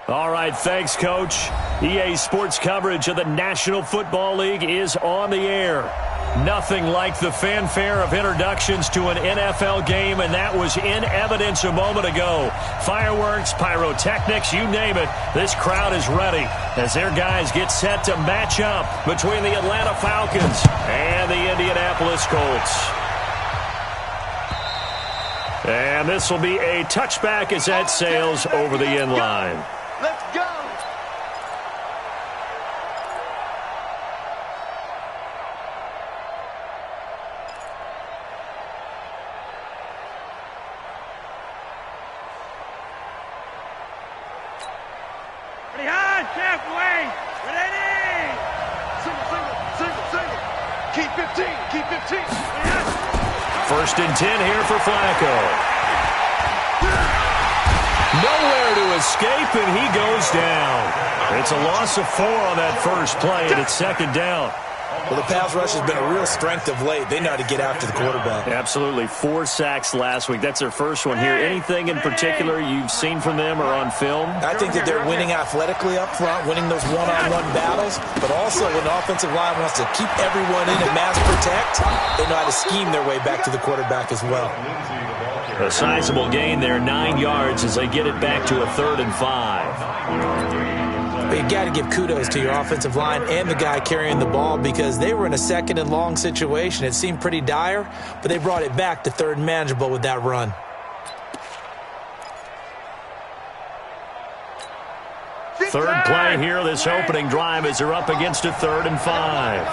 All right, thanks, Coach. EA Sports coverage of the National Football League is on the air. Nothing like the fanfare of introductions to an NFL game, and that was in evidence a moment ago. Fireworks, pyrotechnics, you name it. This crowd is ready as their guys get set to match up between the Atlanta Falcons and the Indianapolis Colts. And this will be a touchback as that sails over the end line. Let's go! Behind, halfway, ready! Single. Keep 15. First and 10 here for Flacco. Nowhere to escape, and he goes down. It's a loss of 4 on that first play, and it's second down. Well, the pass rush has been a real strength of late. They know how to get after the quarterback. Absolutely. 4 sacks last week. That's their first one here. Anything in particular you've seen from them or on film? I think that they're winning athletically up front, winning those one-on-one battles, but also when the offensive line wants to keep everyone in and mass protect, they know how to scheme their way back to the quarterback as well. A sizable gain there, 9 yards as they get it back to a 3rd and 5. But you got to give kudos to your offensive line and the guy carrying the ball because they were in a 2nd and long situation. It seemed pretty dire, but they brought it back to 3rd and manageable with that run. Third play here, this opening drive as they're up against a 3rd and 5.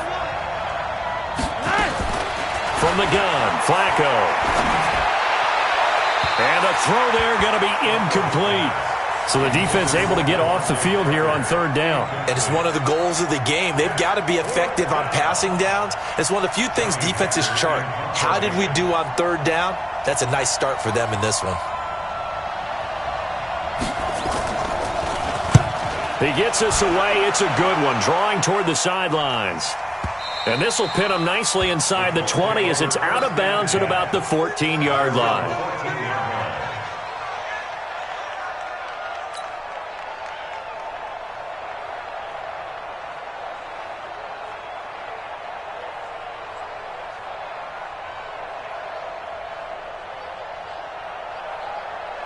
From the gun, Flacco. And the throw there going to be incomplete. So the defense able to get off the field here on 3rd down. And it's one of the goals of the game. They've got to be effective on passing downs. It's one of the few things defenses chart. How did we do on 3rd down? That's a nice start for them in this one. He gets us away. It's a good one, drawing toward the sidelines. And this will pin him nicely inside the 20 as it's out of bounds at about the 14-yard line.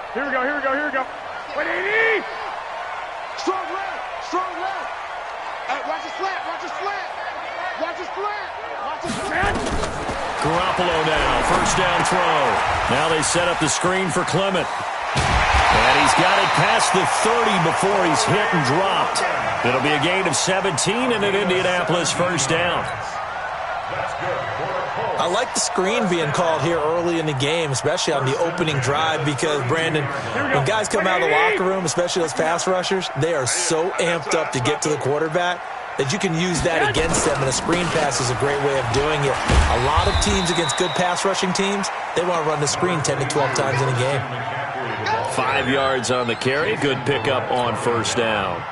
Here we go. 180! Strong left. Watch his slant. Garoppolo now, first down throw. Now they set up the screen for Clement. And he's got it past the 30 before he's hit and dropped. It'll be a gain of 17 and an Indianapolis first down. I like the screen being called here early in the game, especially on the opening drive, because, Brandon, when guys come out of the locker room, especially those pass rushers, they are so amped up to get to the quarterback that you can use that against them, and a screen pass is a great way of doing it. A lot of teams against good pass rushing teams, they want to run the screen 10 to 12 times in a game. 5 yards on the carry. Good pickup on first down.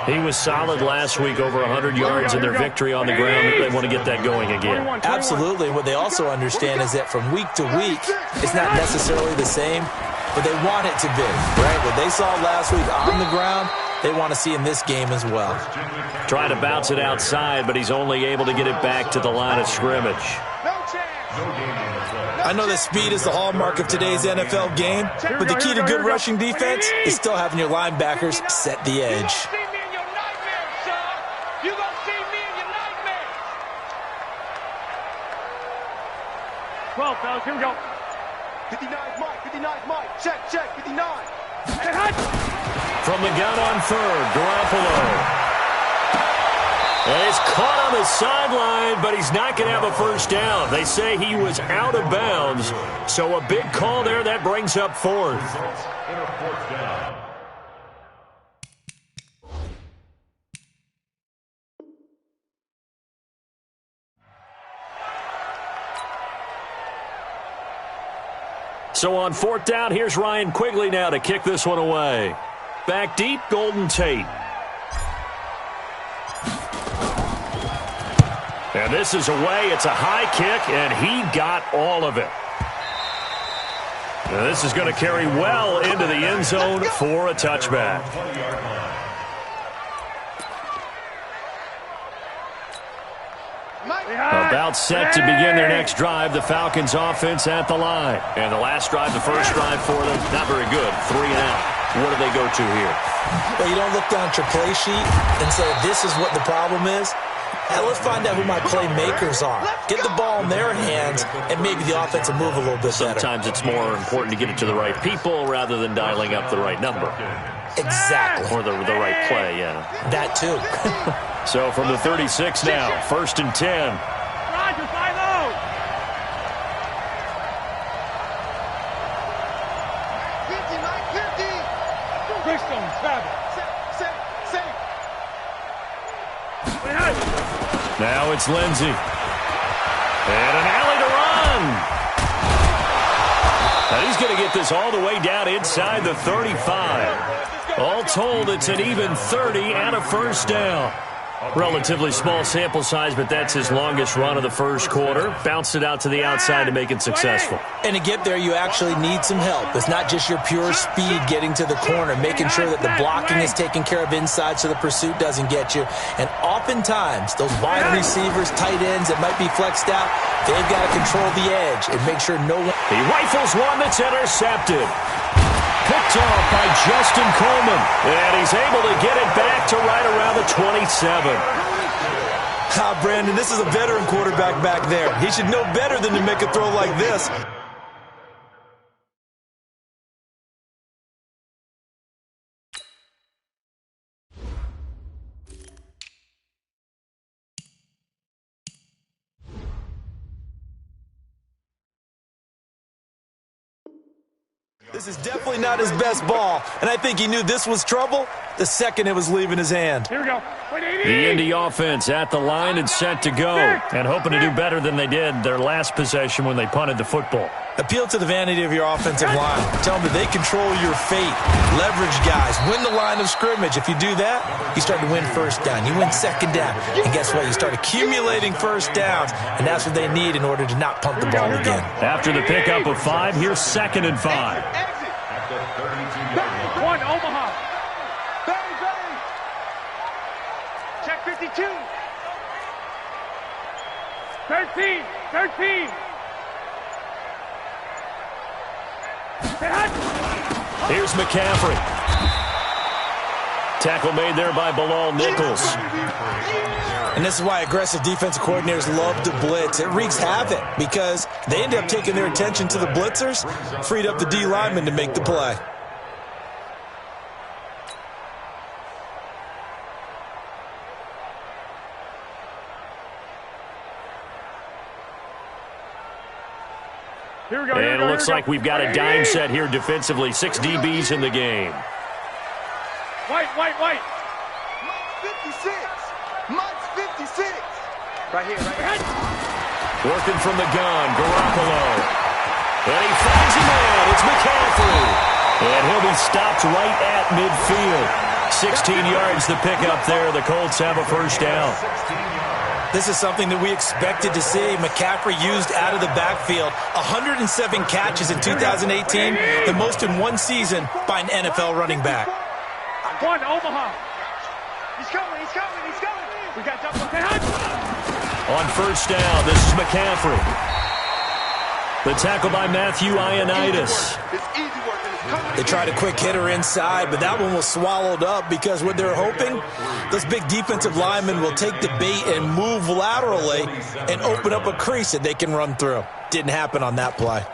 He was solid last week, over 100 yards in their victory on the ground. They want to get that going again. Absolutely. What they also understand is that from week to week, it's not necessarily the same, but they want it to be, right? What they saw last week on the ground, they want to see in this game as well. Trying to bounce it outside, but he's only able to get it back to the line of scrimmage. I know that speed is the hallmark of today's NFL game, but the key to good rushing defense is still having your linebackers set the edge. 12, fellas, here we go. 59's Mike. Check, 59. From the gun on 3rd, Garoppolo. And he's caught on the sideline, but he's not going to have a first down. They say he was out of bounds, so a big call there. That brings up 4th. So on 4th down, here's Ryan Quigley now to kick this one away. Back deep, Golden Tate. And this is away. It's a high kick, and he got all of it. This is going to carry well into the end zone for a touchback. About set to begin their next drive, the Falcons offense at the line. And the last drive, the first drive for them, not very good. 3 and out. What do they go to here? Well, you don't look down at your play sheet and say, this is what the problem is. Now, let's find out who my playmakers are. Get the ball in their hands, and maybe the offense will move a little bit better. Sometimes it's more important to get it to the right people rather than dialing up the right number. Exactly. Or the right play, yeah. That too. So from the 36 now, 1st and 10. Roger, 5-0. 50. Bridgestone, travel. Safe. Now it's Lindsey. And an alley to run. And he's going to get this all the way down inside the 35. All told, it's an even 30 and a first down. Relatively small sample size, but that's his longest run of the first quarter. Bounced it out to the outside to make it successful. And to get there, you actually need some help. It's not just your pure speed getting to the corner, making sure that the blocking is taken care of inside so the pursuit doesn't get you. And oftentimes, those wide receivers, tight ends that might be flexed out, they've got to control the edge and make sure no one... He rifles one that's intercepted. Picked off by Justin Coleman. And he's able to get it back to right around the 27. Brandon, this is a veteran quarterback back there. He should know better than to make a throw like this. This is definitely not his best ball, and I think he knew this was trouble the second it was leaving his hand. Here we go. The Indy offense at the line and set to go, and hoping to do better than they did their last possession when they punted the football. Appeal to the vanity of your offensive line. Tell them that they control your fate. Leverage guys. Win the line of scrimmage. If you do that, you start to win first down. You win second down. And guess what? You start accumulating first downs, and that's what they need in order to not punt the ball again. After the pickup of 5, here's 2nd and 5. One, Omaha. Bang. Check 52. 13. Here's McCaffrey. Tackle made there by Bilal Nichols. And this is why aggressive defensive coordinators love to blitz. It wreaks havoc because they end up taking their attention to the blitzers, freed up the D lineman to make the play. Here we go. And it looks like we've got a dime set here defensively. 6 DBs in the game. White. Mike's 56. Right here. Working from the gun, Garoppolo. And he finds him out. It's McCaffrey. And he'll be stopped right at midfield. 16 yards the pickup there. The Colts have a first down. This is something that we expected to see. McCaffrey used out of the backfield. 107 catches in 2018, the most in one season by an NFL running back. One, Omaha. He's coming. We got double. On first down, this is McCaffrey. The tackle by Matthew Ioannidis. It's easy work. They tried a quick hitter inside, but that one was swallowed up because what they're hoping, those big defensive linemen will take the bait and move laterally and open up a crease that they can run through. Didn't happen on that play.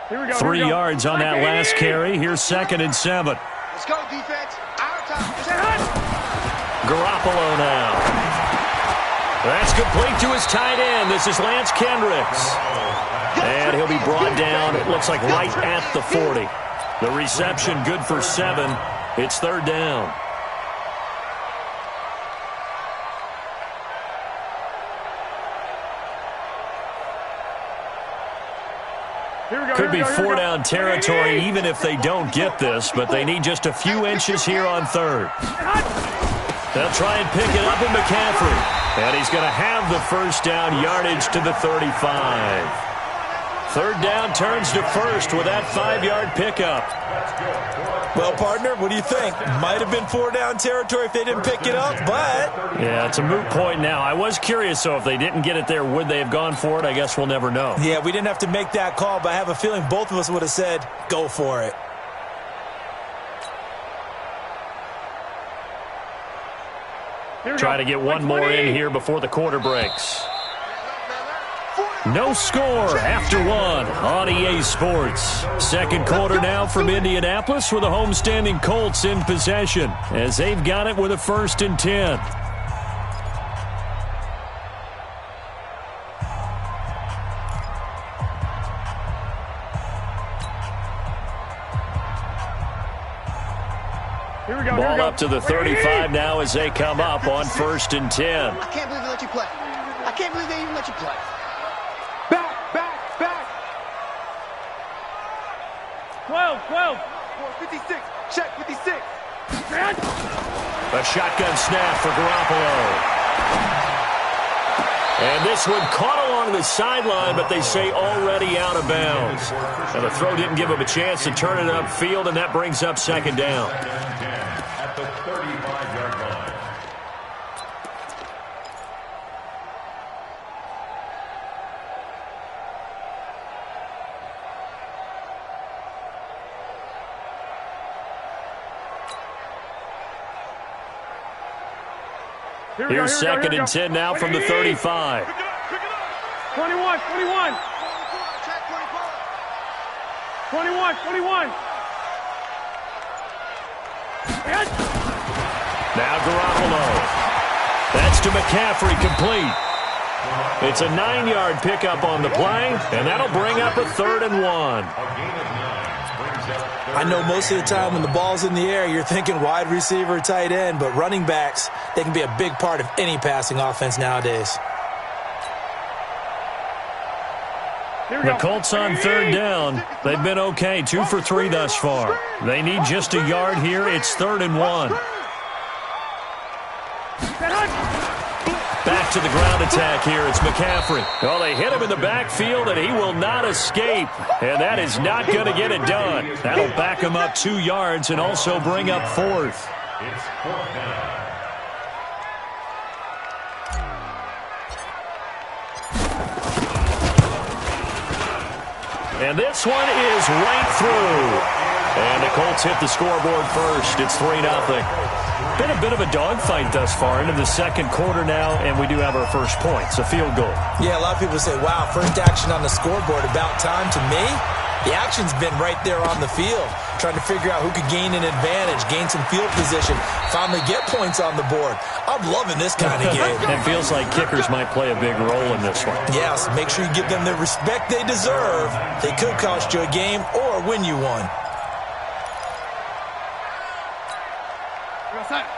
Here we go. 3 yards on that last carry. Here's 2nd and 7. Let's go, defense. Our time. Garoppolo now. That's complete to his tight end. This is Lance Kendricks. And he'll be brought down, it looks like right at the 40. The reception good for 7. It's 3rd down. Could be four-down territory even if they don't get this, but they need just a few inches here on third. They'll try and pick it up in McCaffrey. And he's going to have the first down, yardage to the 35. Third down turns to first with that 5-yard pickup. Well, partner, what do you think? Might have been four-down territory if they didn't pick it up, but... Yeah, it's a moot point now. I was curious, so if they didn't get it there, would they have gone for it? I guess we'll never know. Yeah, we didn't have to make that call, but I have a feeling both of us would have said, go for it. Try to get one more in here before the quarter breaks. No score after one on EA Sports. Second quarter now from Indianapolis with the homestanding Colts in possession as they've got it with a 1st and 10. Ball up to the 35 now as they come up on 1st and 10. I can't believe they let you play. I can't believe they even let you play. Back. 12. 56. Check 56. A shotgun snap for Garoppolo. And this one caught along the sideline, but they say already out of bounds. And the throw didn't give him a chance to turn it upfield, and that brings up 2nd down. At the 35-yard line. Here's 2nd and 10 now from the 35. 21. Check 21. Now Garoppolo. That's to McCaffrey, complete. It's a 9-yard pickup on the play, and that'll bring up a 3rd and 1. I know most of the time when the ball's in the air, you're thinking wide receiver, tight end, but running backs, they can be a big part of any passing offense nowadays. The Colts on 3rd down. They've been okay, 2 for 3 thus far. They need just a yard here. It's 3rd and 1. Back to the ground attack here. It's McCaffrey. Well, they hit him in the backfield, and he will not escape. And that is not going to get it done. That'll back him up 2 yards and also bring up 4th. It's 4th down. And this one is right through. And the Colts hit the scoreboard first. It's 3-0. Been a bit of a dogfight thus far into the second quarter now, and we do have our first points, a field goal. Yeah, a lot of people say, wow, first action on the scoreboard, about time. To me, the action's been right there on the field, trying to figure out who could gain an advantage, gain some field position, finally get points on the board. I'm loving this kind of game. It feels like kickers might play a big role in this one. Yes, make sure you give them the respect they deserve. They could cost you a game or win you one.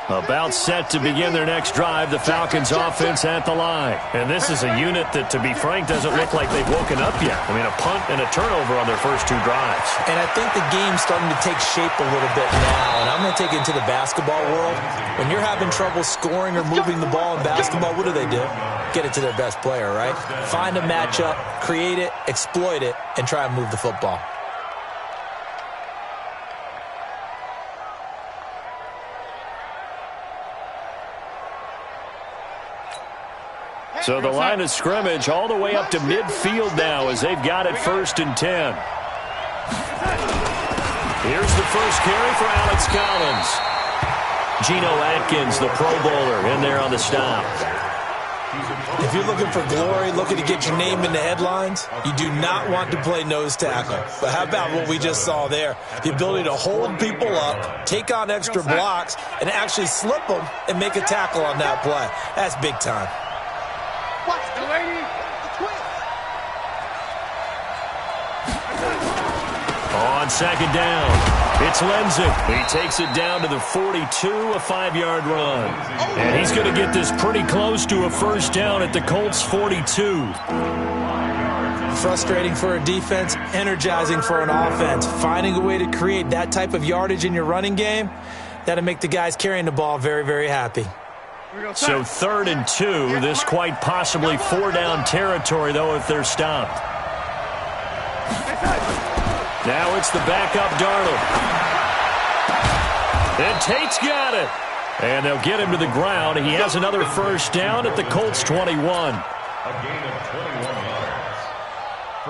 About set to begin their next drive, the Falcons offense at the line. And this is a unit that, to be frank, doesn't look like they've woken up yet. I mean, a punt and a turnover on their first 2 drives. And I think the game's starting to take shape a little bit now. And I'm going to take it into the basketball world. When you're having trouble scoring or moving the ball in basketball, what do? Get it to their best player, right? Find a matchup, create it, exploit it, and try and move the football. So the line of scrimmage all the way up to midfield now as they've got it 1st and 10. Here's the first carry for Alex Collins. Geno Atkins, the Pro Bowler, in there on the stop. If you're looking for glory, looking to get your name in the headlines, you do not want to play nose tackle. But how about what we just saw there? The ability to hold people up, take on extra blocks, and actually slip them and make a tackle on that play. That's big time. On 2nd down, it's Lenzik. He takes it down to the 42, a 5-yard run. And he's going to get this pretty close to a first down at the Colts 42. Frustrating for a defense, energizing for an offense. Finding a way to create that type of yardage in your running game, that'll make the guys carrying the ball very, very happy. So 3rd and 2. This quite possibly 4-down territory, though, if they're stopped. Now it's the backup Darnold. And Tate's got it. And they'll get him to the ground. He has another first down at the Colts 21. A gain of 21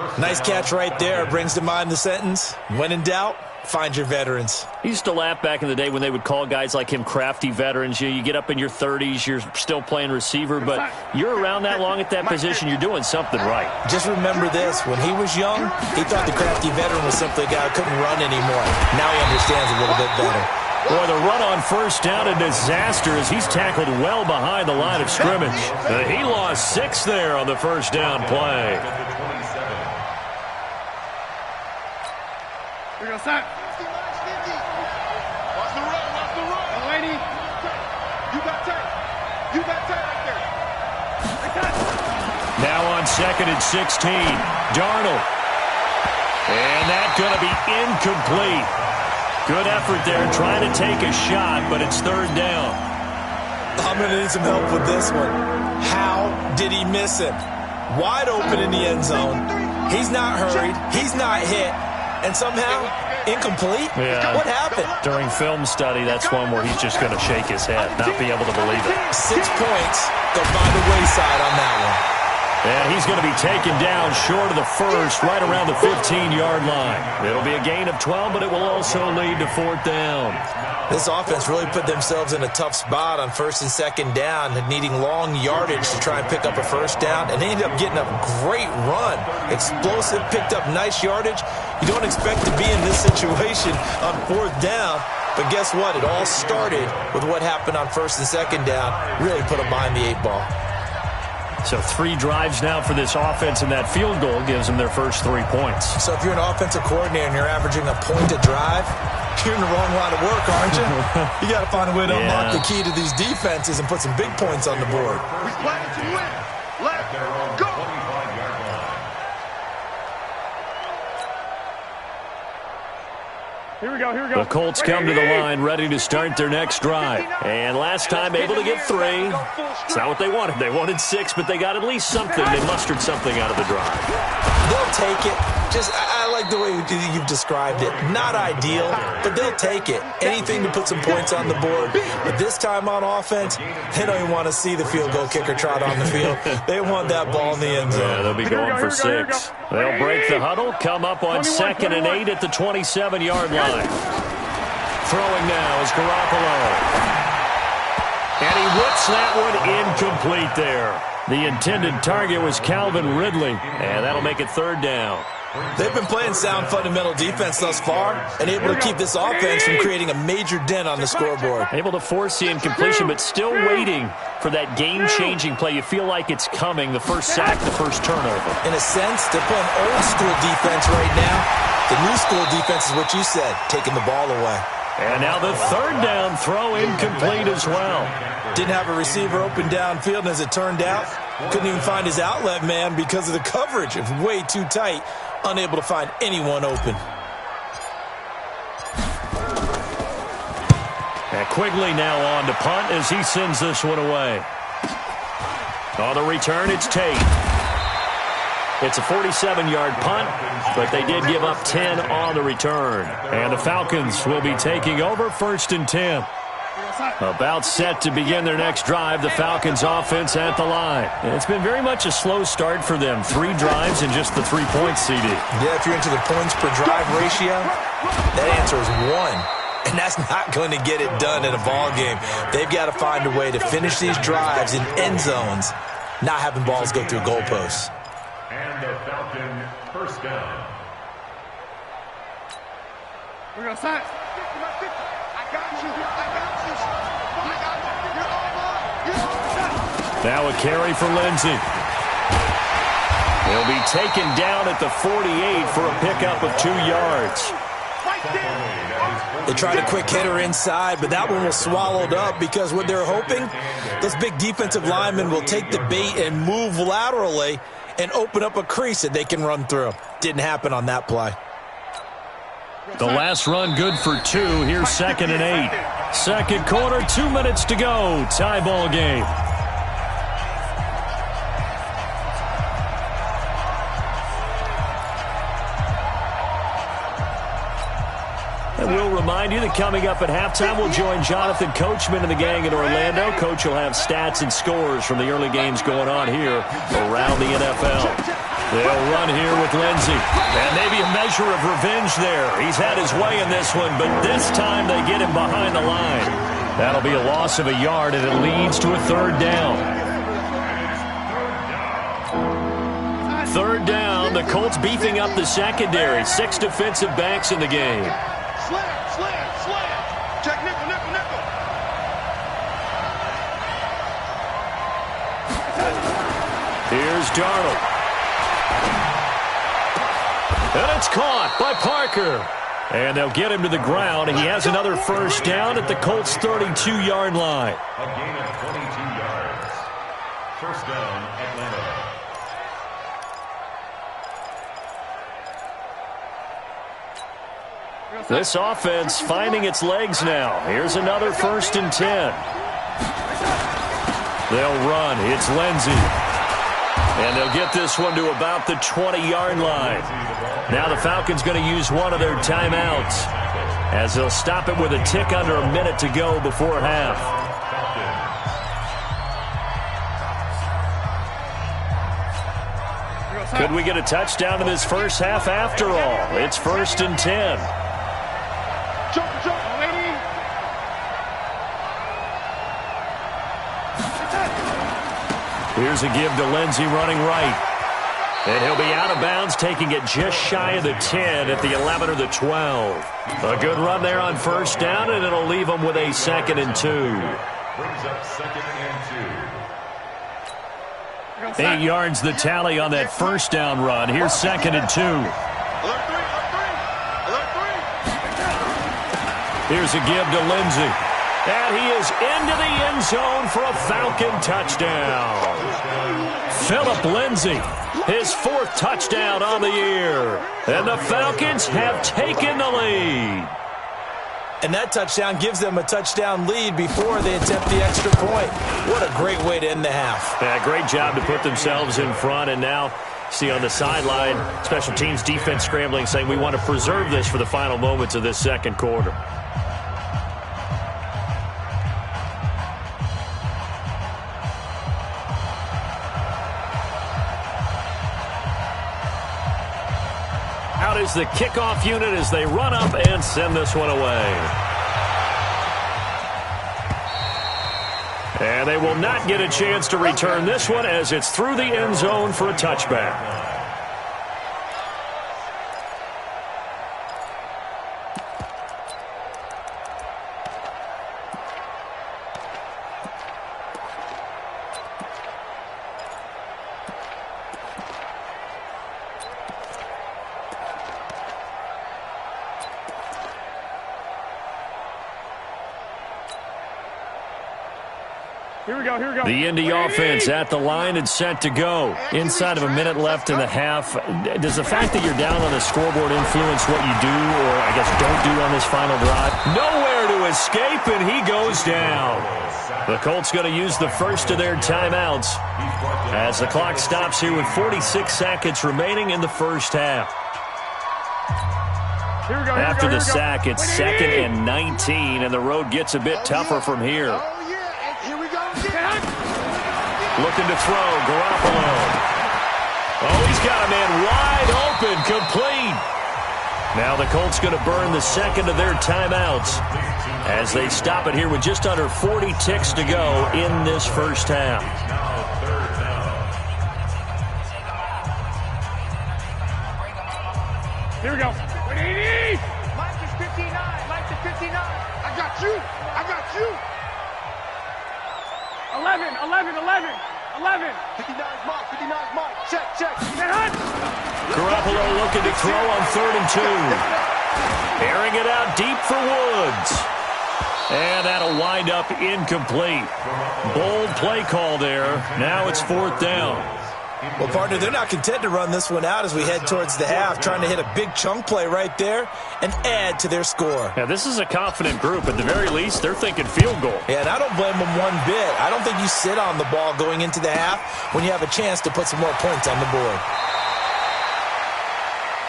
yards. Nice catch right there. Brings to mind the sentence, when in doubt, find your veterans. He used to laugh back in the day when they would call guys like him crafty veterans. You get up in your 30s, you're still playing receiver, but you're around that long at that position, you're doing something right. Just remember this. When he was young, he thought the crafty veteran was simply a guy who couldn't run anymore. Now he understands a little bit better. Boy, the run on first down, a disaster as he's tackled well behind the line of scrimmage. He lost 6 there on the first down play. Here we go, Sack. 50, watch the run, watch the run. Oh, lady. You got tight right there. Now on 2nd and 16, Darnold. And that's going to be incomplete. Good effort there trying to take a shot, but it's 3rd down. I'm going to need some help with this one. How did he miss him? Wide open in the end zone. He's not hurried. He's not hit. And somehow, incomplete? Yeah. What happened? During film study, that's one where he's just going to shake his head, not be able to believe it. 6 points go by the wayside on that one. And he's going to be taken down short of the first, right around the 15-yard line. It'll be a gain of 12, but it will also lead to 4th down. This offense really put themselves in a tough spot on 1st and 2nd down, needing long yardage to try and pick up a first down, and they ended up getting a great run. Explosive, picked up nice yardage. You don't expect to be in this situation on 4th down, but guess what? It all started with what happened on 1st and 2nd down. Really put them behind the 8 ball. So 3 drives now for this offense, and that field goal gives them their first 3 points. So if you're an offensive coordinator and you're averaging a point a drive, you're in the wrong line of work, aren't you? You got to find a way to unlock the key to these defenses and put some big points on the board. We playing to win. Let's go. Here we go, here we go. The Colts come to the line, ready to start their next drive. And last time, able to get 3. It's not what they wanted. They wanted 6, but they got at least something. They mustered something out of the drive. They'll take it. I like the way you've described it. Not ideal, but they'll take it. Anything to put some points on the board. But this time on offense, they don't even want to see the field goal kicker trot on the field. They want that ball in the end zone. Yeah, they'll be going for 6. They'll break the huddle, come up on 2nd and 8 at the 27-yard line. Throwing now is Garoppolo. And he whips that one incomplete there. The intended target was Calvin Ridley, and that'll make it 3rd down. They've been playing sound fundamental defense thus far and able to keep this offense from creating a major dent on the scoreboard. Able to force the incompletion, but still waiting for that game-changing play. You feel like it's coming, the first sack, the first turnover. In a sense, they're playing old-school defense right now. The new-school defense is what you said, taking the ball away. And now the 3rd down throw incomplete as well. Didn't have a receiver open downfield, and as it turned out, couldn't even find his outlet man because of the coverage. It was way too tight, unable to find anyone open. And Quigley now on to punt as he sends this one away. On the return, it's Tate. It's a 47-yard punt, but they did give up 10 on the return. And the Falcons will be taking over 1st and 10. About set to begin their next drive, the Falcons offense at the line. And it's been very much a slow start for them. 3 drives and just the 3 points, CD. Yeah, if you're into the points per drive ratio, that answer is 1. And that's not going to get it done in a ball game. They've got to find a way to finish these drives in end zones, not having balls go through goalposts. And the Falcon first down. We're going to sack. Now a carry for Lindsey. He'll be taken down at the 48 for a pickup of 2 yards. They tried a quick hitter inside, but that one was swallowed up because what they're hoping, those big defensive linemen will take the bait and move laterally and open up a crease that they can run through. Didn't happen on that play. The last run good for 2. Here's 2nd and 8. Second quarter, 2 minutes to go. Tie ball game. And we'll remind you that coming up at halftime, we'll join Jonathan Coachman and the gang in Orlando. Coach will have stats and scores from the early games going on here around the NFL. They'll run here with Lindsey. And maybe a measure of revenge there. He's had his way in this one, but this time they get him behind the line. That'll be a loss of a yard, and it leads to a 3rd down. 3rd down, the Colts beefing up the secondary. 6 defensive backs in the game. Slam. Check nickel. Here's Darnold. And it's caught by Parker. And they'll get him to the ground, and he has another 1st down at the Colts' 32-yard line. A gain of 22 yards. 1st down, Atlanta. This offense finding its legs now. Here's another 1st and 10. They'll run. It's Lindsey. And they'll get this one to about the 20-yard line. Now the Falcons going to use one of their timeouts as they'll stop it with a tick under a minute to go before half. Could we get a touchdown in this first half after all? It's 1st and 10. Here's a give to Lindsey running right. And he'll be out of bounds, taking it just shy of the 10 at the 11 or the 12. A good run there on 1st down, and it'll leave them with a 2nd and 2. Brings up 2nd and 2. 8 yards the tally on that 1st down run. Here's 2nd and 2. Alert 3. Here's a give to Lindsey. And he is into the end zone for a Falcon touchdown. Phillip Lindsey, his 4th touchdown on the year. And the Falcons have taken the lead. And that touchdown gives them a touchdown lead before they attempt the extra point. What a great way to end the half. Yeah, great job to put themselves in front. And now, see on the sideline, special teams defense scrambling, saying we want to preserve this for the final moments of this second quarter. Out is the kickoff unit as they run up and send this one away. And they will not get a chance to return this one as it's through the end zone for a touchback. Here we go. The Indy offense at the line and set to go. Inside of a minute left in the half. Does the fact that you're down on the scoreboard influence what you do, or I guess don't do on this final drive? Nowhere to escape, and he goes down. The Colts going to use the first of their timeouts as the clock stops here with 46 seconds remaining in the first half. After the sack, it's 2nd and 19, and the road gets a bit tougher from here. Looking to throw, Garoppolo. Oh, he's got a man wide open, complete. Now the Colts going to burn the second of their timeouts as they stop it here with just under 40 ticks to go in this first half. Here we go. Mike is 59. Mike is 59. I got you. 11. 59's Mike. 59's Mike. Check. Garoppolo looking to throw on 3rd and 2. Airing it out deep for Woods. And that'll wind up incomplete. Bold play call there. Now it's 4th down. Well, partner, they're not content to run this one out as we head towards the half, trying to hit a big chunk play right there and add to their score. Yeah, this is a confident group. At the very least, they're thinking field goal. Yeah, and I don't blame them one bit. I don't think you sit on the ball going into the half when you have a chance to put some more points on the board.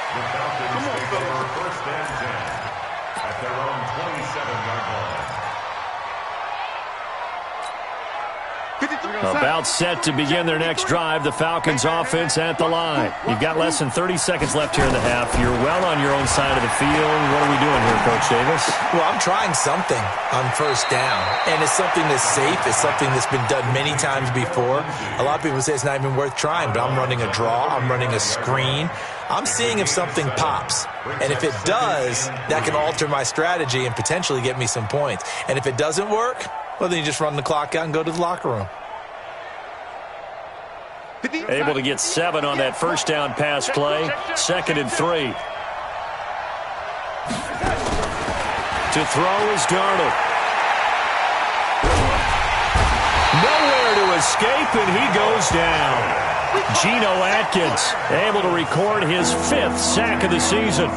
The Falcons take over first and 10 at their own 27-yard line. About set to begin their next drive. The Falcons offense at the line. You've got less than 30 seconds left here in the half. You're well on your own side of the field. What are we doing here, Coach Davis? Well, I'm trying something on first down, and it's something that's safe. It's something that's been done many times before. A lot of people say it's not even worth trying, but I'm running a draw. I'm running a screen. I'm seeing if something pops, and if it does, that can alter my strategy and potentially get me some points. And if it doesn't work, well, then you just run the clock out and go to the locker room. Able to get 7 on that first down pass play. 2nd and 3. To throw is Darnold. Nowhere to escape, and he goes down. Geno Atkins able to record his 5th sack of the season.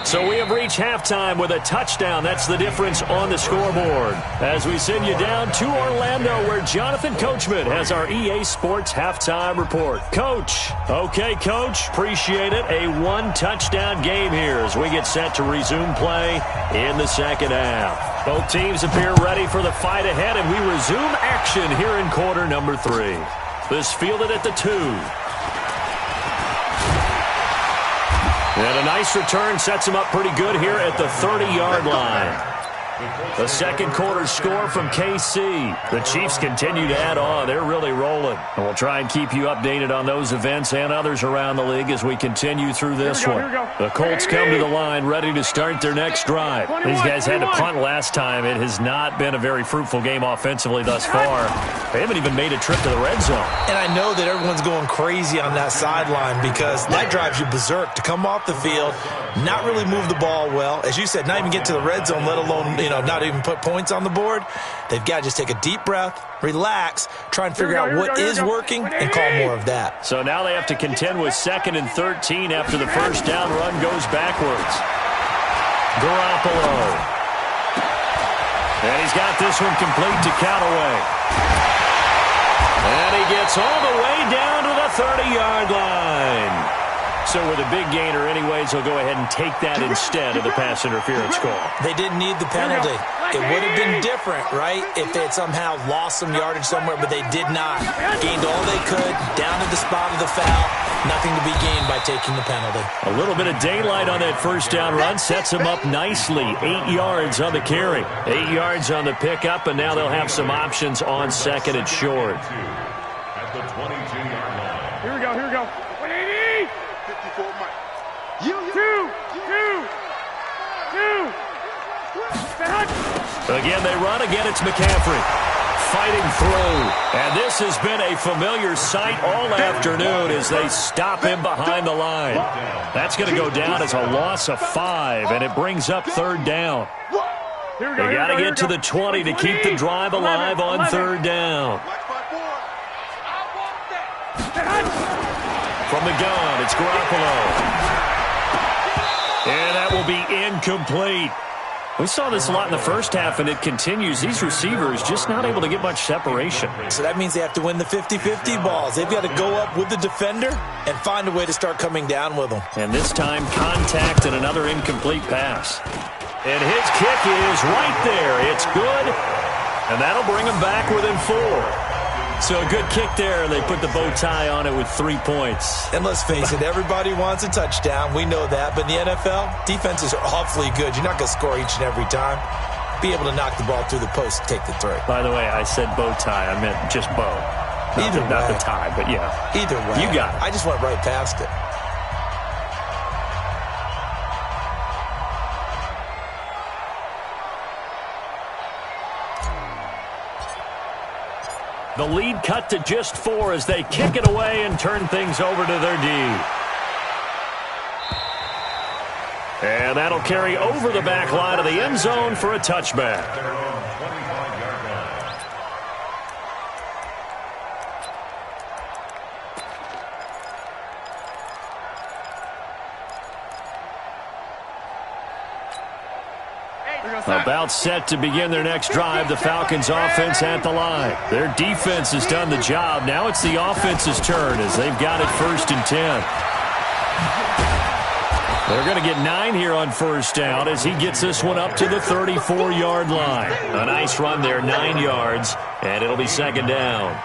So we have reached halftime with a touchdown. That's the difference on the scoreboard. As we send you down to Orlando, where Jonathan Coachman has our EA Sports halftime report. Coach. Okay, Coach. Appreciate it. A 1-touchdown game here as we get set to resume play in the second half. Both teams appear ready for the fight ahead, and we resume action here in quarter number 3. This fielded at the 2. And a nice return sets him up pretty good here at the 30-yard line. The second quarter score from KC. The Chiefs continue to add on. They're really rolling. And we'll try and keep you updated on those events and others around the league as we continue through this one. The Colts come to the line ready to start their next drive. These guys had to punt last time. It has not been a very fruitful game offensively thus far. They haven't even made a trip to the red zone. And I know that everyone's going crazy on that sideline because that drives you berserk to come off the field, not really move the ball well. As you said, not even get to the red zone, let alone, not even put points on the board. They've got to just take a deep breath, relax, try and figure out what is working and call more of that. So now they have to contend with 2nd and 13 after the first down run goes backwards. Garoppolo. And he's got this one complete to Callaway. And he gets all the way down to the 30-yard line. So with a big gainer anyways, he'll go ahead and take that instead of the pass interference call. They didn't need the penalty. It would have been different, right, if they had somehow lost some yardage somewhere, but they did not. Gained all they could, down to the spot of the foul. Nothing to be gained by taking the penalty. A little bit of daylight on that first down run sets him up nicely. 8 yards on the carry. 8 yards on the pickup, and now they'll have some options on 2nd and short. At the 22-yard line. Here we go, here we go. 180! 54 Mike. Two. Again, they run. Again, it's McCaffrey fighting through. And this has been a familiar sight all afternoon as they stop him behind the line. That's going to go down as a loss of 5, and it brings up 3rd down. They got to get to the 20 to keep the drive alive on 3rd down. From the gun, it's Garoppolo. And that will be incomplete. We saw this a lot in the first half, and it continues. These receivers just not able to get much separation. So that means they have to win the 50-50 balls. They've got to go up with the defender and find a way to start coming down with them. And this time, contact and another incomplete pass. And his kick is right there. It's good, and that'll bring him back within 4. So a good kick there. They put the bow tie on it with 3 points. And let's face it, everybody wants a touchdown. We know that. But in the NFL, defenses are awfully good. You're not going to score each and every time. Be able to knock the ball through the post and take the 3. By the way, I said bow tie. I meant just bow. Not the tie, but yeah. Either way. You got it. I just went right past it. The lead cut to just 4 as they kick it away and turn things over to their D. And that'll carry over the back line of the end zone for a touchback. About set to begin their next drive, the Falcons offense at the line. Their defense has done the job. Now it's the offense's turn as they've got it 1st and 10. They're going to get 9 here on 1st down as he gets this one up to the 34-yard line. A nice run there, 9 yards, and it'll be 2nd down.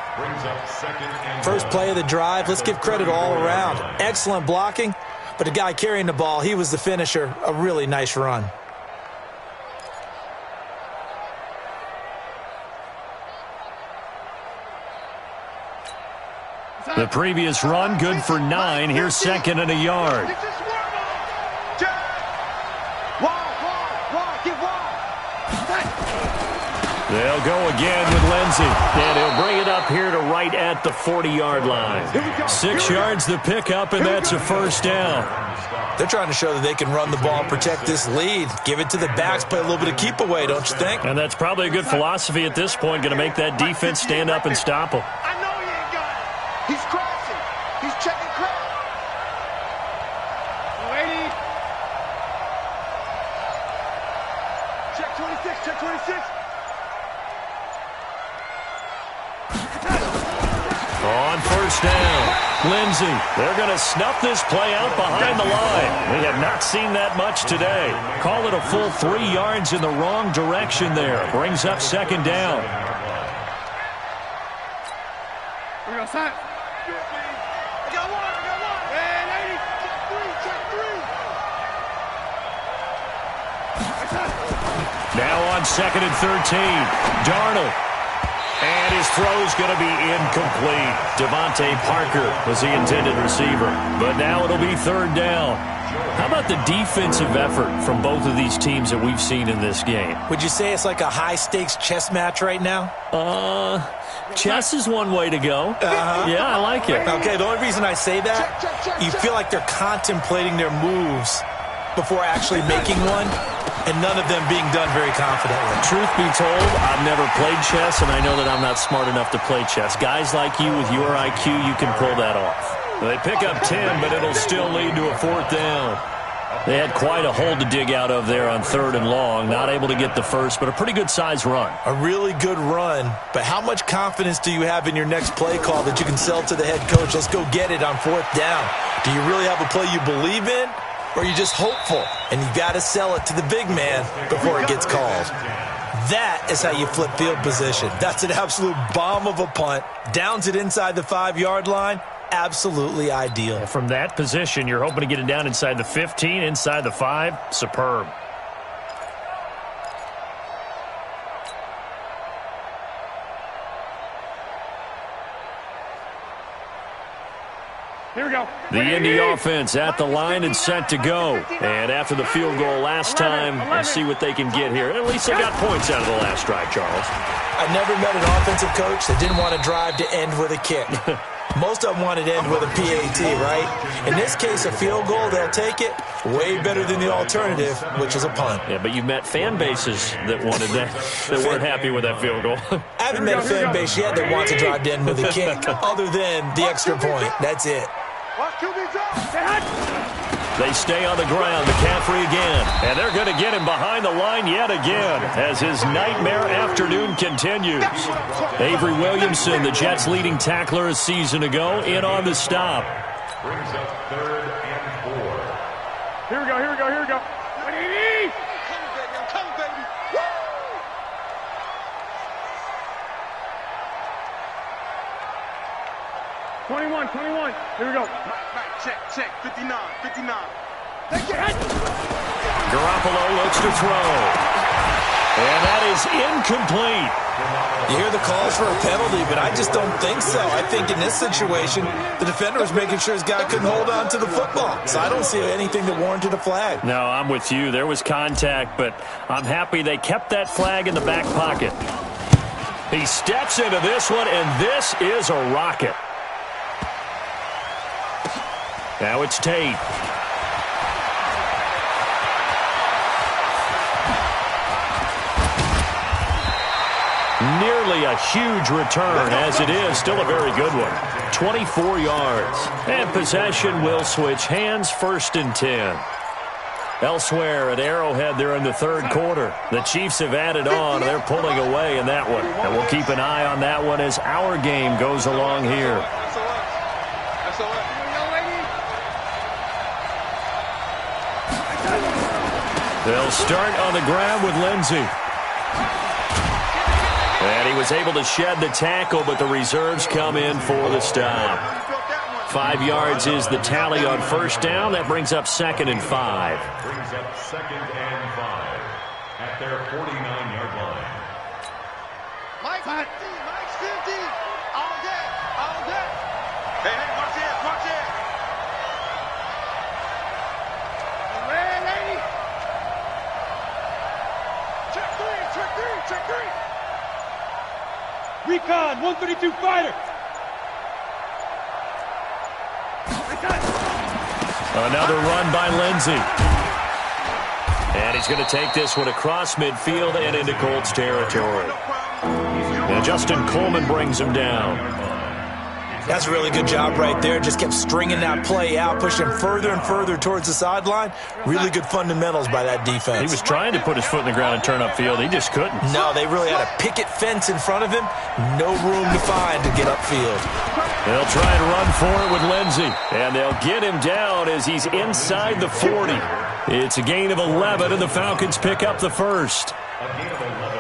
First play of the drive, let's give credit all around. Excellent blocking, but the guy carrying the ball, he was the finisher. A really nice run. The previous run, good for 9. Here's 2nd and a yard. They'll go again with Lindsey, and he'll bring it up here to right at the 40-yard line. 6 yards the pickup, and that's a 1st down. They're trying to show that they can run the ball, protect this lead, give it to the backs, play a little bit of keep away, don't you think? And that's probably a good philosophy at this point, going to make that defense stand up and stop him. I know he ain't got it. He's crossing. He's checking crowd. 80. Check 26. Check 26. On 1st down, Lindsey. They're going to snuff this play out behind the line. We have not seen that much today. Call it a full 3 yards in the wrong direction there. Brings up 2nd down. Here we go, son. I got one. And 80. Check 3. Now on 2nd and 13, Darnold. And his throw's going to be incomplete. Devontae Parker was the intended receiver. But now it'll be 3rd down. How about the defensive effort from both of these teams that we've seen in this game? Would you say it's like a high-stakes chess match right now? Chess is one way to go. Yeah, I like it. Okay, the only reason I say that, you feel like they're contemplating their moves before actually making one, and none of them being done very confidently. Truth be told, I've never played chess, and I know that I'm not smart enough to play chess. Guys like you with your IQ, you can pull that off. They pick up 10, but it'll still lead to a 4th down. They had quite a hole to dig out of there on 3rd and long. Not able to get the first, but a pretty good-sized run. A really good run, but how much confidence do you have in your next play call that you can sell to the head coach? Let's go get it on 4th down. Do you really have a play you believe in? Or are you just hopeful, and you got to sell it to the big man before it gets called? That is how you flip field position. That's an absolute bomb of a punt. Downs it inside the 5-yard line. Absolutely ideal. From that position, you're hoping to get it down inside the 15, inside the 5. Superb. Here we go. The Indy offense at the line and set to go. And after the field goal last time, let's see what they can get here. At least they got points out of the last drive, Charles. I never met an offensive coach that didn't want a drive to end with a kick. Most of them want it to end with a PAT, right? In this case, a field goal, they'll take it. Way better than the alternative, which is a punt. Yeah, but you met fan bases that wanted that, that weren't happy with that field goal. I haven't met a fan base yet that wants a drive to end with a kick, other than the extra point. That's it. They stay on the ground. McCaffrey again. And they're going to get him behind the line yet again as his nightmare afternoon continues. Avery Williamson, the Jets' leading tackler a season ago, in on the stop. Brings up 3rd and 4. Here we go. 180. I'm coming, baby. Woo! #21. Here we go. Right. Check. 59. Garoppolo looks to throw. And that is incomplete. You hear the calls for a penalty, but I just don't think so. I think in this situation, the defender was making sure his guy couldn't hold on to the football. So I don't see anything that warranted a flag. No, I'm with you. There was contact, but I'm happy they kept that flag in the back pocket. He steps into this one, and this is a rocket. Now it's Tate. Nearly a huge return, as it is. Still a very good one. 24 yards. And possession will switch hands, 1st and 10. Elsewhere at Arrowhead, they're in the third quarter. The Chiefs have added on. They're pulling away in that one. And we'll keep an eye on that one as our game goes along here. They'll start on the ground with Lindsey. And he was able to shed the tackle, but the reserves come in for the stop. 5 yards is the tally on first down. That brings up 2nd and 5. Brings up 2nd and 5 at their 49-yard line. Mike's 50. All day. Hey, watch this. Ready? Check three. Recon, 132 fighter. Another run by Lindsey. And he's going to take this one across midfield and into Colts territory. And Justin Coleman brings him down. That's a really good job right there. Just kept stringing that play out, pushing him further and further towards the sideline. Really good fundamentals by that defense. He was trying to put his foot in the ground and turn upfield. He just couldn't. No, they really had a picket fence in front of him. No room to find to get upfield. They'll try and run for it with Lindsey. And they'll get him down as he's inside the 40. It's a gain of 11, and the Falcons pick up the first.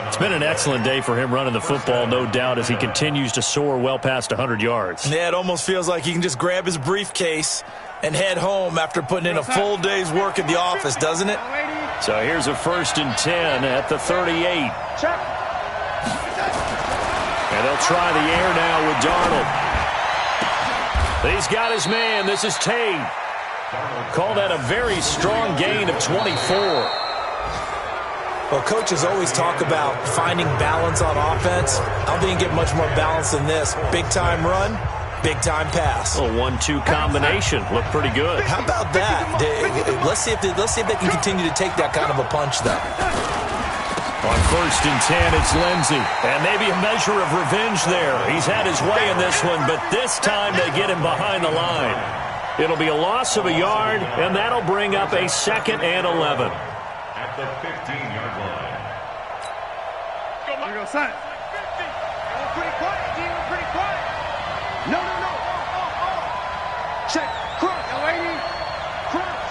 It's been an excellent day for him running the football, no doubt, as he continues to soar well past 100 yards. Yeah, it almost feels like he can just grab his briefcase and head home after putting in a full day's work at the office, doesn't it? So here's a 1st and 10 at the 38. And they'll try the air now with Darnold. He's got his man. This is Tate. Call that a very strong gain of 24. Well, coaches always talk about finding balance on offense. I don't think you get much more balance than this. Big-time run, big-time pass. A 1-2 combination. Looked pretty good. How about that? Let's see if they can continue to take that kind of a punch, though. On 1st and 10, it's Lindsey. And maybe a measure of revenge there. He's had his way in this one, but this time they get him behind the line. It'll be a loss of a yard, and that'll bring up a 2nd and 11. At the 15-yard line. Here we go, son. We're pretty quiet. No. Check. Cross. Now, lady. Cross.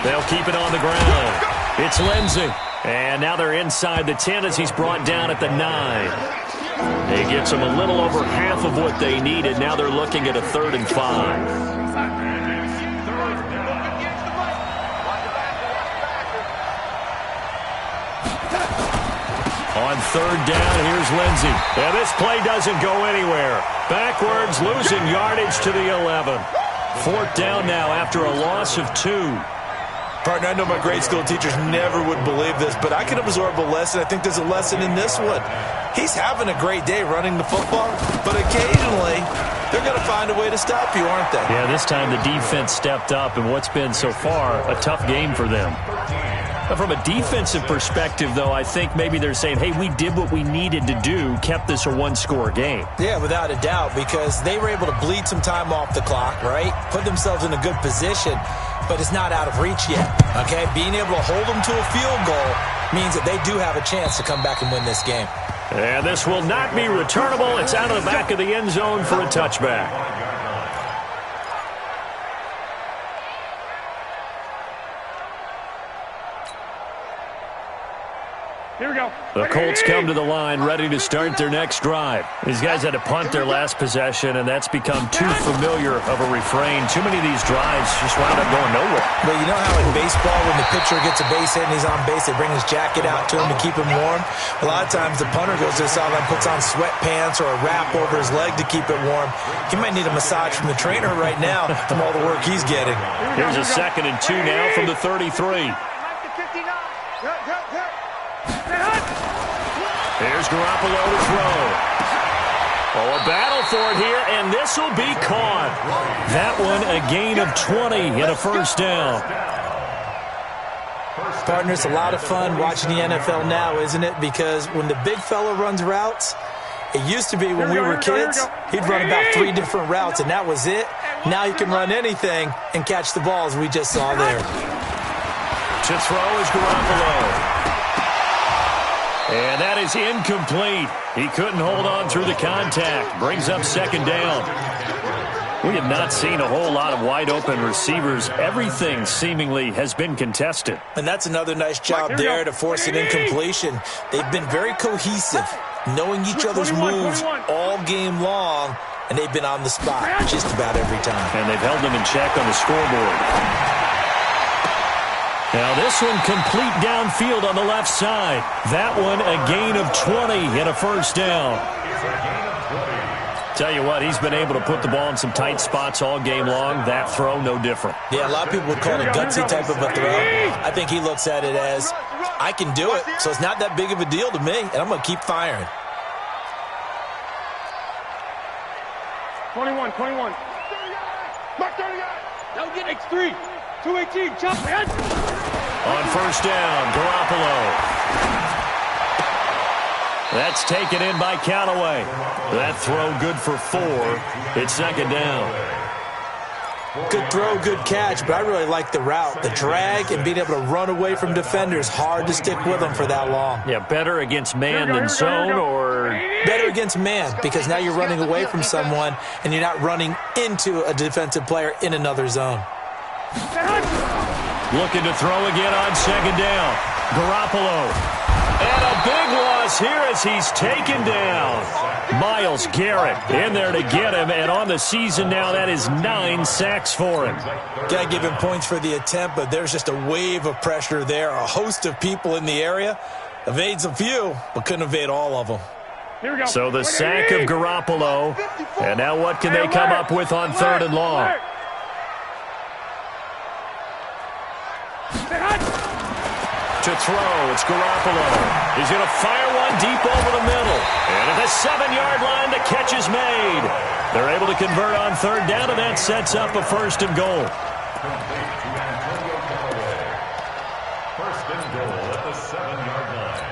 They'll keep it on the ground. It's Lindsey. And now they're inside the 10 as he's brought down at the 9. It gets them a little over half of what they needed. Now they're looking at a 3rd and 5. On 3rd down, here's Lindsey. And this play doesn't go anywhere. Backwards, losing yardage to the 11. 4th down now after a loss of 2. Partner, I know my grade school teachers never would believe this, but I can absorb a lesson. I think there's a lesson in this one. He's having a great day running the football, but occasionally they're going to find a way to stop you, aren't they? Yeah, this time the defense stepped up in what's been so far a tough game for them. But from a defensive perspective, though, I think maybe they're saying, hey, we did what we needed to do, kept this a 1-score game. Yeah, without a doubt, because they were able to bleed some time off the clock, right? Put themselves in a good position, but it's not out of reach yet, okay? Being able to hold them to a field goal means that they do have a chance to come back and win this game. And this will not be returnable. It's out of the back of the end zone for a touchback. Here we go. The Colts come to the line ready to start their next drive. These guys had to punt their last possession, and that's become too familiar of a refrain. Too many of these drives just wound up going nowhere. But you know how in baseball, when the pitcher gets a base hit and he's on base, they bring his jacket out to him to keep him warm? A lot of times the punter goes to the sideline, puts on sweatpants or a wrap over his leg to keep it warm. He might need a massage from the trainer right now from all the work he's getting. Here's a 2nd and 2 now from the 33. There's Garoppolo to throw. Oh, a battle for it here, and this will be caught. That one a gain of 20 and a 1st down. Partner, it's a lot of fun watching the NFL now, isn't it? Because when the big fella runs routes, it used to be when we were kids, he'd run about 3 different routes, and that was it. Now he can run anything and catch the ball, as we just saw there. To throw is Garoppolo. And that is incomplete. He couldn't hold on through the contact. Brings up second down. We have not seen a whole lot of wide-open receivers. Everything seemingly has been contested. And that's another nice job there to force an incompletion. They've been very cohesive, knowing each other's moves all game long, and they've been on the spot just about every time. And they've held them in check on the scoreboard. Now this one complete downfield on the left side. That one a gain of 20 and a first down. Tell you what, he's been able to put the ball in some tight spots all game long. That throw, no different. Yeah, a lot of people would call it a gutsy type of a throw. I think he looks at it as, I can do it, so it's not that big of a deal to me, and I'm going to keep firing. 21. Mark 30 guys. Don't get X3. 218. Chop head. On first down, Garoppolo. That's taken in by Callaway. That throw good for 4. It's second down. Good throw, good catch, but I really like the route. The drag and being able to run away from defenders, hard to stick with them for that long. Yeah, better against man than zone, or... Better against man, because now you're running away from someone and you're not running into a defensive player in another zone. Looking to throw again on second down. Garoppolo. And a big loss here as he's taken down. Myles Garrett in there to get him, and on the season now, that is 9 sacks for him. Got to give him points for the attempt, but there's just a wave of pressure there. A host of people in the area. Evades a few, but couldn't evade all of them. Here we go. So the sack of Garoppolo, and now what can they come up with on third and long? To throw, it's Garoppolo. He's going to fire one deep over the middle. And at the 7-yard line, the catch is made. They're able to convert on third down, and that sets up a first and goal. First and goal at the 7-yard line.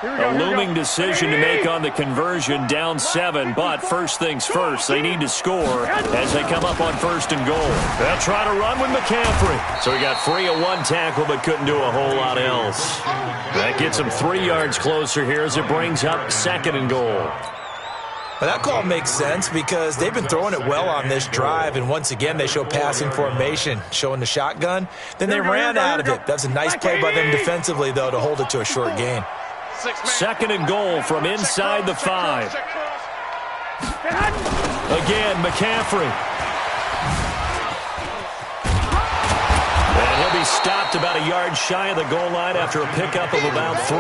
A looming decision to make on the conversion, down 7, but first things first, they need to score as they come up on first and goal. They'll try to run with McCaffrey. So he got free of one tackle but couldn't do a whole lot else. That gets him 3 yards closer here as it brings up second and goal. Well, that call makes sense because they've been throwing it well on this drive, and once again they show passing formation, showing the shotgun. Then they ran out of it. That's a nice play by them defensively, though, to hold it to a short gain. Second and goal from inside the 5. Again, McCaffrey. And he'll be stopped about a yard shy of the goal line after a pickup of about 3.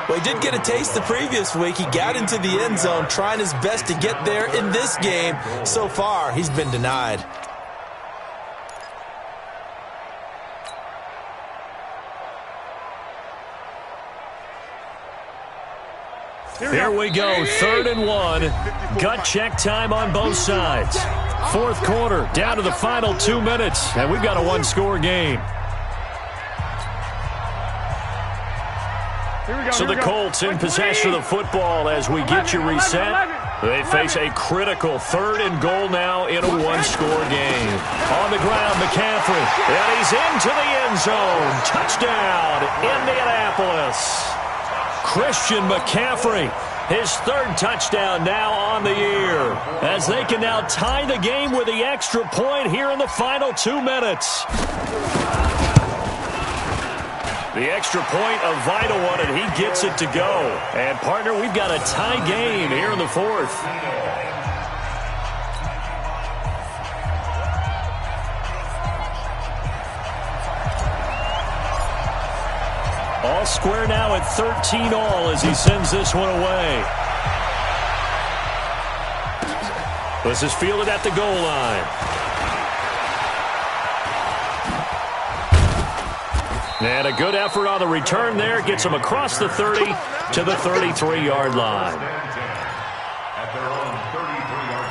Well, he did get a taste the previous week. He got into the end zone trying his best to get there in this game. So far, he's been denied. Here we go, third and 1. Gut check time on both sides. Fourth quarter, down to the final 2 minutes, and we've got a one-score game. So the Colts in possession of the football as we get you reset. They face a critical third and goal now in a one-score game. On the ground, McCaffrey, and he's into the end zone. Touchdown, Indianapolis. Christian McCaffrey, his third touchdown now on the year, as they can now tie the game with the extra point here in the final 2 minutes. The extra point, a vital one, and he gets it to go. And, partner, we've got a tie game here in the fourth. All square now at 13 all as he sends this one away. This is fielded at the goal line. And a good effort on the return there. Gets him across the 30 to the 33-yard line. At their own 33-yard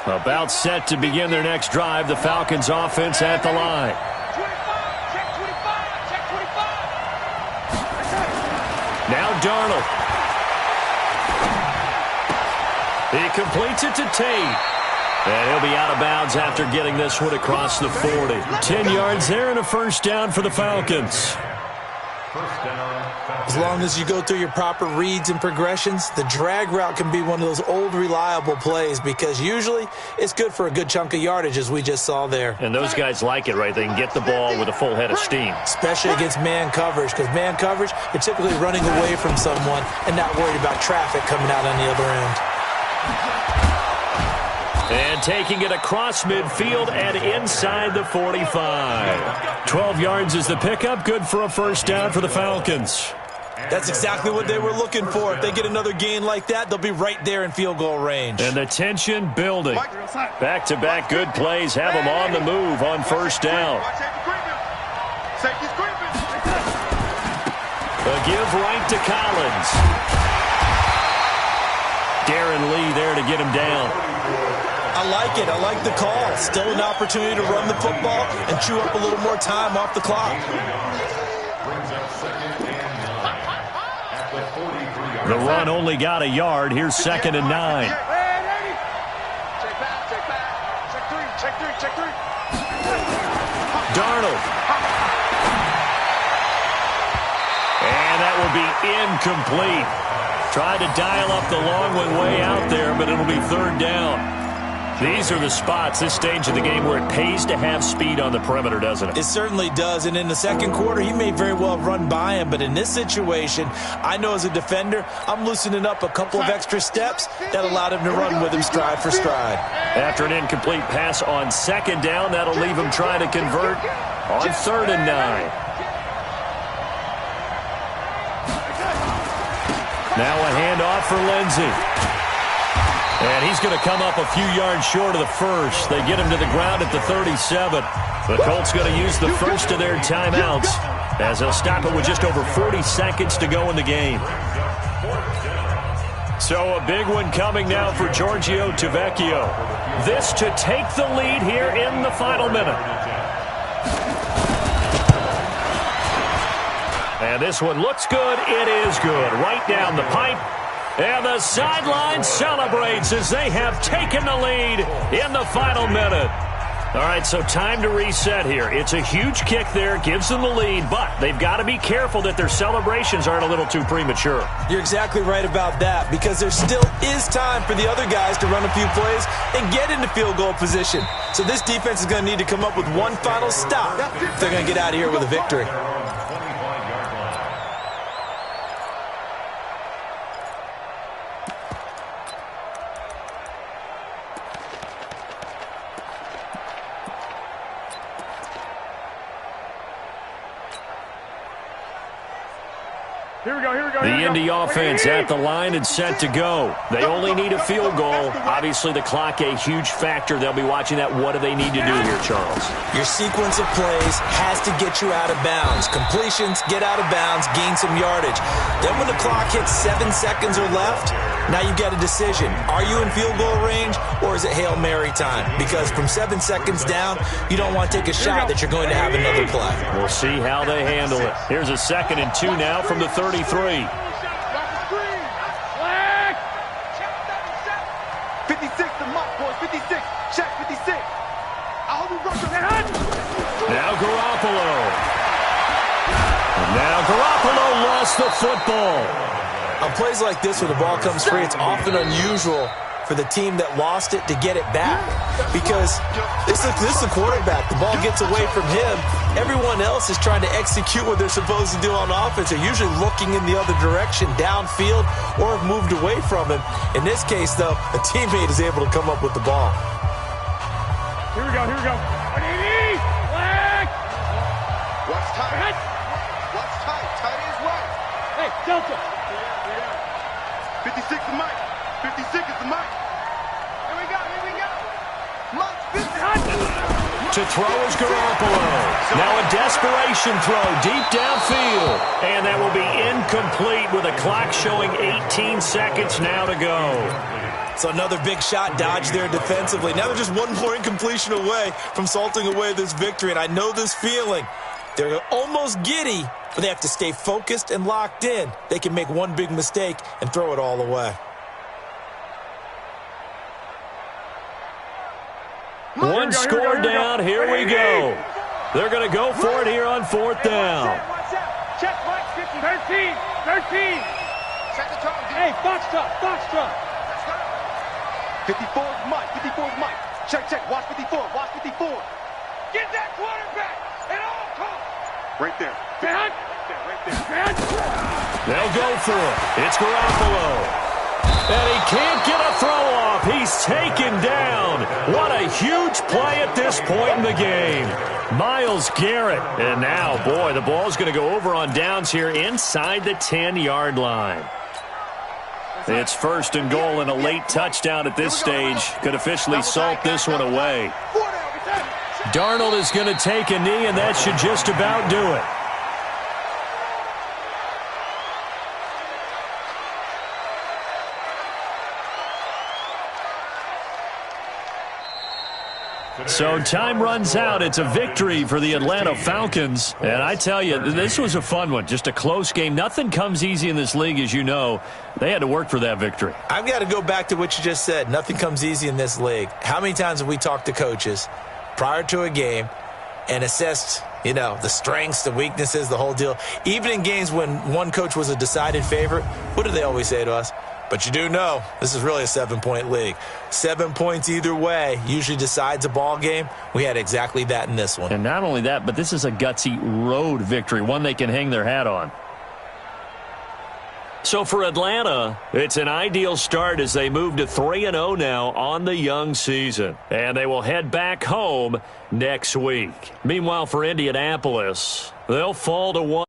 line. About set to begin their next drive. The Falcons offense at the line. Now Darnold. He completes it to Tate. And he'll be out of bounds after getting this one across the 40. 10 yards there and a first down for the Falcons. As long as you go through your proper reads and progressions, the drag route can be one of those old reliable plays because usually it's good for a good chunk of yardage, as we just saw there. And those guys like it, right? They can get the ball with a full head of steam. Especially against man coverage, because man coverage, you're typically running away from someone and not worried about traffic coming out on the other end. And taking it across midfield and inside the 45. 12 yards is the pickup. Good for a first down for the Falcons. That's exactly what they were looking for. If they get another gain like that, they'll be right there in field goal range. And the tension building. Back-to-back good plays have them on the move on first down. A give right to Collins. Darren Lee there to get him down. I like it. I like the call. Still an opportunity to run the football and chew up a little more time off the clock. The run only got a yard. Here's 2nd and 9. Check three. Darnold. And that will be incomplete. Tried to dial up the long one way out there, but it'll be 3rd down. These are the spots, this stage of the game, where it pays to have speed on the perimeter, doesn't it? It certainly does. And in the second quarter, he may very well run by him. But in this situation, I know as a defender, I'm loosening up a couple of extra steps that allowed him to run with him stride for stride. After an incomplete pass on 2nd down, that'll leave him trying to convert on 3rd and 9. Now a handoff for Lindsey. And he's going to come up a few yards short of the first. They get him to the ground at the 37. The Colts going to use the first of their timeouts as they'll stop it with just over 40 seconds to go in the game. So a big one coming now for Giorgio Tavecchio. This to take the lead here in the final minute. And this one looks good. It is good. Right down the pipe. And the sideline celebrates as they have taken the lead in the final minute. All right, so time to reset here. It's a huge kick there, gives them the lead, but they've got to be careful that their celebrations aren't a little too premature. You're exactly right about that, because there still is time for the other guys to run a few plays and get into field goal position. So this defense is going to need to come up with one final stop if they're going to get out of here with a victory. The Indy offense at the line and set to go. They only need a field goal. Obviously, the clock a huge factor. They'll be watching that. What do they need to do here, Charles? Your sequence of plays has to get you out of bounds. Completions, get out of bounds, gain some yardage. Then when the clock hits 7 seconds or left, now you've got a decision. Are you in field goal range or is it Hail Mary time? Because from 7 seconds down, you don't want to take a shot that you're going to have another play. We'll see how they handle it. Here's a 2nd and 2 now from the 33. 56, the mark, boys. 56. Check 56. I hope you rush that. Now Garoppolo. Now Garoppolo lost the football. On plays like this where the ball comes free, it's often unusual for the team that lost it to get it back, because this is the quarterback. The ball gets away from him. Everyone else is trying to execute what they're supposed to do on offense. They're usually looking in the other direction, downfield, or have moved away from him. In this case, though, a teammate is able to come up with the ball. Here we go. Watch tight. Watch tight. Tight is right. Hey, Delta. 56 is Mike. 56 is the Mike. Here we go. Mike, 50. To throw is Garoppolo. Now a desperation throw deep downfield. And that will be incomplete with a clock showing 18 seconds now to go. So another big shot dodge there defensively. Now they're just one more incompletion away from salting away this victory. And I know this feeling. They're almost giddy, but they have to stay focused and locked in. They can make one big mistake and throw it all away. One score down. Here we go. They're going to go for it here on fourth down. Check, Mike, 13. Check the target. Hey, Foxtrot. 54 is Mike. 54 is Mike. Check. Watch 54. Get that quarterback at all costs. Right there. Right there. They'll go for it. It's Garoppolo. And he can't get a throw off. He's taken down. What a huge play at this point in the game. Myles Garrett. And now, boy, the ball's going to go over on downs here inside the 10-yard line. It's first and goal, and a late touchdown at this stage could officially salt this one away. Darnold is going to take a knee, and that should just about do it. So time runs out. It's a victory for the Atlanta Falcons. And I tell you, this was a fun one. Just a close game. Nothing comes easy in this league, as you know. They had to work for that victory. I've got to go back to what you just said. Nothing comes easy in this league. How many times have we talked to coaches prior to a game and assessed, the strengths, the weaknesses, the whole deal? Even in games when one coach was a decided favorite, what do they always say to us? But you do know this is really a 7-point league. 7 points either way usually decides a ball game. We had exactly that in this one. And not only that, but this is a gutsy road victory, one they can hang their hat on. So for Atlanta, it's an ideal start as they move to 3-0 now on the young season. And they will head back home next week. Meanwhile, for Indianapolis, they'll fall to 1.